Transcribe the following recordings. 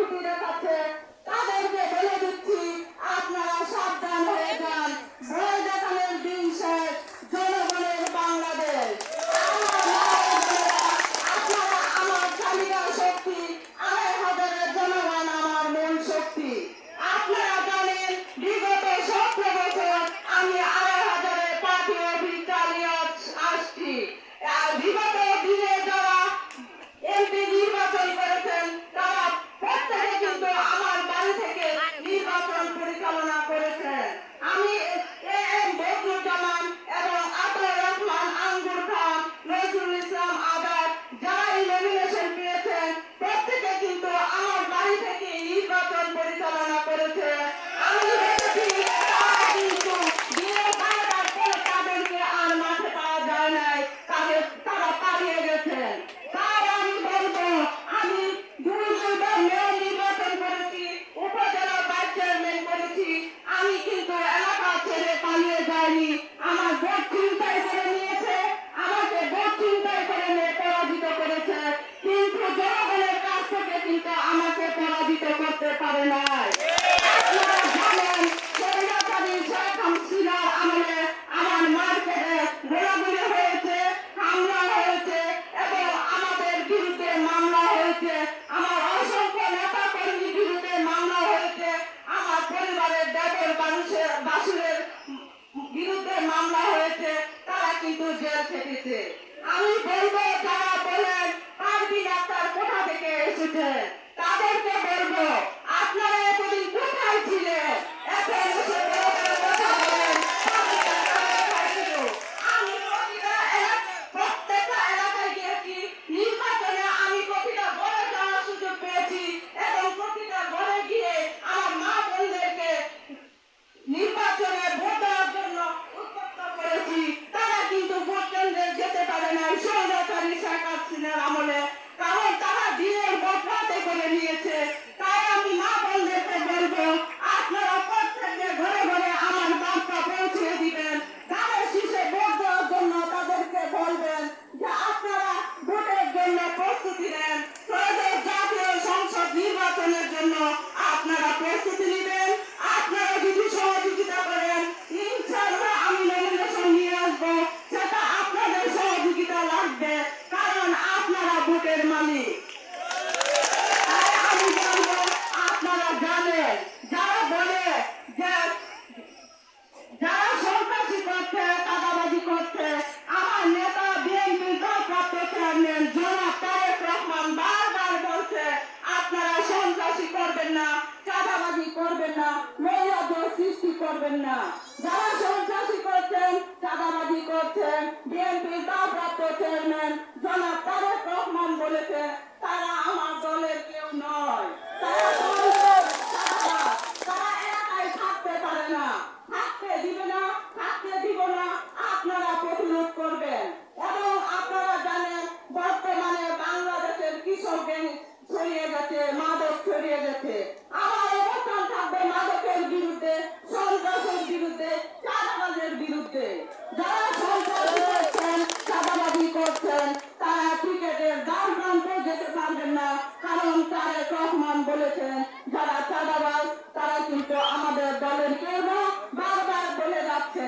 ছুটি দেখাচ্ছে তাদেরকে বলে দিচ্ছি আপনারা সাবধান হয়ে যান। ভয় দেখানোর দিন শেষ, জনগণের বাংলাদেশ। আপনারা আমার চালিকা শক্তি, ২,৫০০ জনগণ আমার মূল শক্তি। আপনারা জানেন বিগত ১৭ বছর আমি ২,৫০০ পার্টি অফিস চালিয়ে আসছি। বিগত দিনে যারা এমপি নির্বাচন করেছেন তারা প্রত্যেকে কিন্তু আমার বাড়ি থেকে নির্বাচন পরিচালনা করেছেন। আমি এম বদরুজ্জামান এবং আতাউর রহমান আঙ্গুর খান, নজরুল ইসলাম আজাদ যারাই নমিনেশন পেয়েছেন প্রত্যেকে কিন্তু আমার বাড়ি থেকে নির্বাচন পরিচালনা করেছে। আমি দেখেছি তারা কিন্তু দিনের ১২টার পরে তাদেরকে আর মাঠে পাওয়া যায় নাই, তারা পালিয়ে গেছেন। তাই আমি বলবো আমি ২বার মেয়র নির্বাচন করেছি, উপজেলা ভাইস চেয়ারম্যান করেছি। আমি কিন্তু এলাকা ছেড়ে পালিয়ে যাইনি। আমার ভোট ছিনতাই করে নিয়েছে, আমাকে ভোট ছিনতাই করে নিয়ে পরাজিত করেছে, কিন্তু জনগণের কাছ থেকে কিন্তু আমাকে পরাজিত করতে পারে নাই। আপনারা জানেন স্বৈরাচারী শেখ হাসিনার আমলে আমার মার্কেটে ঘোরাঘুরি হয়েছে, হামলা হয়েছে এবং আমাদের বিরুদ্ধে মামলা হয়েছে। আমার অসংখ্য নেতা কর্মীর বিরুদ্ধে মামলা হয়েছে। আমার পরিবারের দেবর বাসুরের বিরুদ্ধে মামলা হয়েছে, তারা কিন্তু জেল খেটেছে। আমি বলবো যারা বলেন পারভিন আক্তার কোথা থেকে এসেছে তাদেরকে বলবো আপনারা এতদিন কোথায় ছিলেন? এখন এসে কথা বলেন আমি প্রত্যেকটা এলাকায় গিয়েছি, নির্বাচনে আমি প্রতিটা ঘরে যাওয়ার সুযোগ পেয়েছি এবং প্রতিটা ঘরে গিয়ে আমার মা বোনদেরকে নির্বাচনে ভোট দেওয়ার জন্য উদ্বুদ্ধ করেছি। তারা কিন্তু ভোট কেন্দ্রে যেতে পারে নাই স্বৈরাচারী শেখ হাসিনার আমলে, কারণ তারা দিনের ভোট রাতে করে নিয়েছে। তাই আমি মা বোনদেরকে বলবো আপনারা প্রত্যেককে ঘরে ঘরে আমার বার্তা পৌঁছে দিবেন। তাদের শীর্ষে ভোট দেওয়ার জন্য তাদেরকে বলবেন যে আপনারা ভোটের জন্য প্রস্তুতি নেন। ত্রয়োদশ জাতীয় সংসদ নির্বাচনের জন্য আপনারা প্রস্তুতি নেবেন। আপনারা যদি সহযোগিতা করেন ইনশাআল্লাহ আমি নমিনেশন নিয়ে আসবো। সেটা আপনাদের সহযোগিতা লাগবে, কারণ আপনারা ভোটের মালিক। তাই আমি বলবো আপনারা জানেন যারা বলে যে যারা সন্ত্রাসী করছে, চাঁদাবাজি করছে, আমার নেতা বিএনপির ভারপ্রাপ্ত চেয়ারম্যান জনাব তারেক রহমান বারবার বলছে আপনারা সন্ত্রাসী করবেন না, চাঁদাবাজি করবেন না, নৈরাজ্য সৃষ্টি করবেন না। যারা সন্ত্রাসী করছেন, চাঁদাবাজি করছেন, বিএনপির ভারপ্রাপ্ত চেয়ারম্যান জনাব তারেক রহমান বলেছে তারা আমার দলের কেউ নয়, তারা তারা এলাকায় থাকতে পারে না, থাকতে দিবে না, থাকতে দিব না। আপনারা প্রতিরোধ করবেন। এবং আপনারা জানেন বর্তমানে বাংলাদেশের কৃষক গ্যাং ছড়িয়ে গেছে, মাদক ছড়িয়ে গেছে। আমার অবস্থান থাকবে মাদকের বিরুদ্ধে, সন্ত্রাসের বিরুদ্ধে, চাঁদাবাজের বিরুদ্ধে। যারা সন্ত্রাসী করছেন, চাঁদাবাজি করছেন, তারা ক্রিকেটের দ্বার প্রান্তে যেতে পারবেন না, কারণ তারেক রহমান বলেছেন যারা চাঁদাবাজ তারা কিন্তু আমাদের দলের কেউ না, বারবার বলে যাচ্ছে।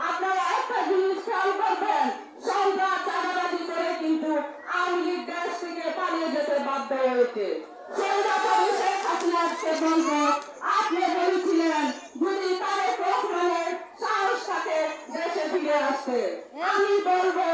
আপনারা একটা জিনিস খেয়াল করবেন, সন্ত্রাস চাঁদাবাজি করে কিন্তু আওয়ামী লীগ দেশ থেকে পালিয়ে যেতে বাধ্য হয়েছে। স্বৈরাচারী শেখ হাসিনাকে বলবো আপনি বলেছিলেন যদি তারেক রহমানের সাহস থাকে দেশে ফিরে আসতে। আমি বলবো